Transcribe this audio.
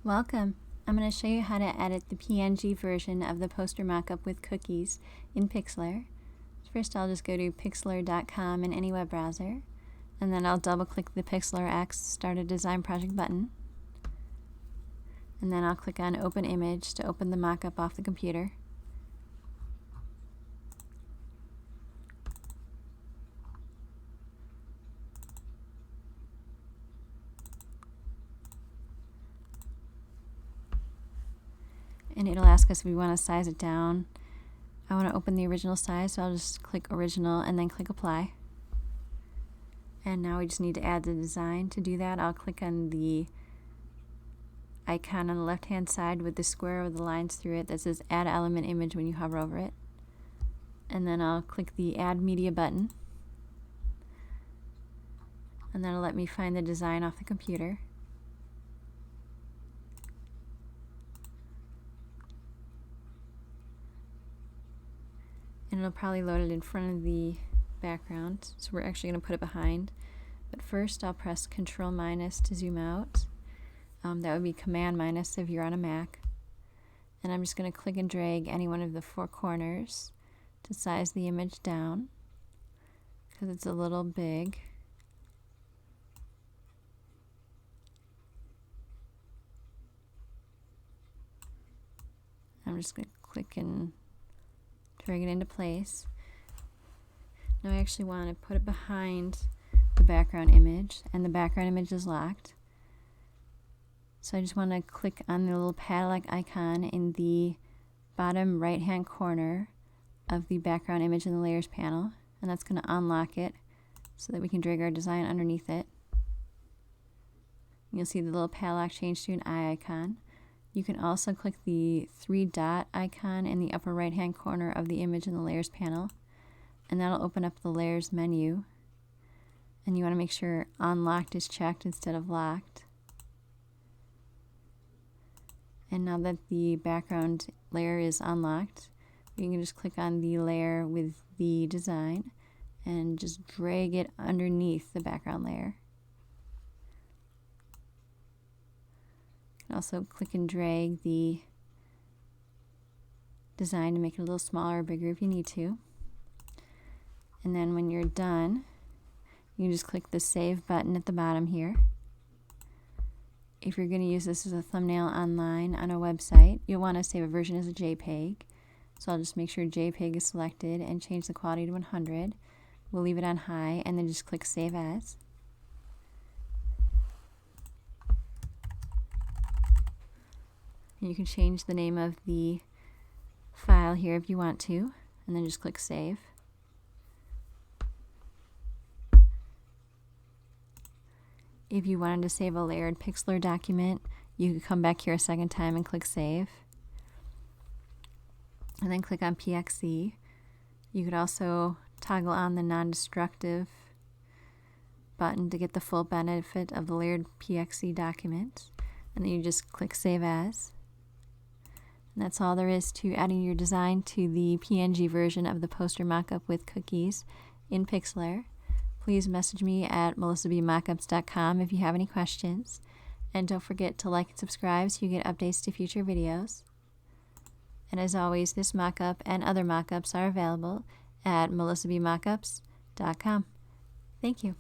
Welcome! I'm going to show you how to edit the PNG version of the poster mockup with cookies in Pixlr. First I'll just go to pixlr.com in any web browser, and then I'll double click the Pixlr X Start a Design Project button, and then I'll click on Open Image to open the mockup off the computer. And it'll ask us if we want to size it down. I want to open the original size, so I'll just click Original and then click Apply. And now we just need to add the design. To do that, I'll click on the icon on the left hand side with the square with the lines through it that says Add Element Image when you hover over it. And then I'll click the Add Media button. And that'll let me find the design off the computer. And it'll probably load it in front of the background, so we're actually going to put it behind. But first I'll press Control- to zoom out. That would be Command- if you're on a Mac. And I'm just going to click and drag any one of the four corners to size the image down, because it's a little big. I'm just going to click and drag it into place. Now I actually want to put it behind the background image, and the background image is locked. So I just want to click on the little padlock icon in the bottom right hand corner of the background image in the layers panel, and that's going to unlock it so that we can drag our design underneath it. You'll see the little padlock change to an eye icon. You can also click the three-dot icon in the upper right-hand corner of the image in the Layers panel, and that'll open up the Layers menu. And you want to make sure Unlocked is checked instead of Locked. And now that the background layer is unlocked, you can just click on the layer with the design and just drag it underneath the background layer. Also click and drag the design to make it a little smaller or bigger if you need to. And then when you're done, you can just click the Save button at the bottom here. If you're going to use this as a thumbnail online on a website, you'll want to save a version as a JPEG. So I'll just make sure JPEG is selected and change the quality to 100. We'll leave it on high and then just click Save As. You can change the name of the file here if you want to, and then just click Save. If you wanted to save a layered Pixlr document, you could come back here a second time and click Save. And then click on PXE. You could also toggle on the non-destructive button to get the full benefit of the layered PXE document. And then you just click Save As. And that's all there is to adding your design to the PNG version of the poster mockup with cookies in Pixlr. Please message me at melissabmockups.com if you have any questions. And don't forget to like and subscribe so you get updates to future videos. And as always, this mockup and other mockups are available at melissabmockups.com. Thank you.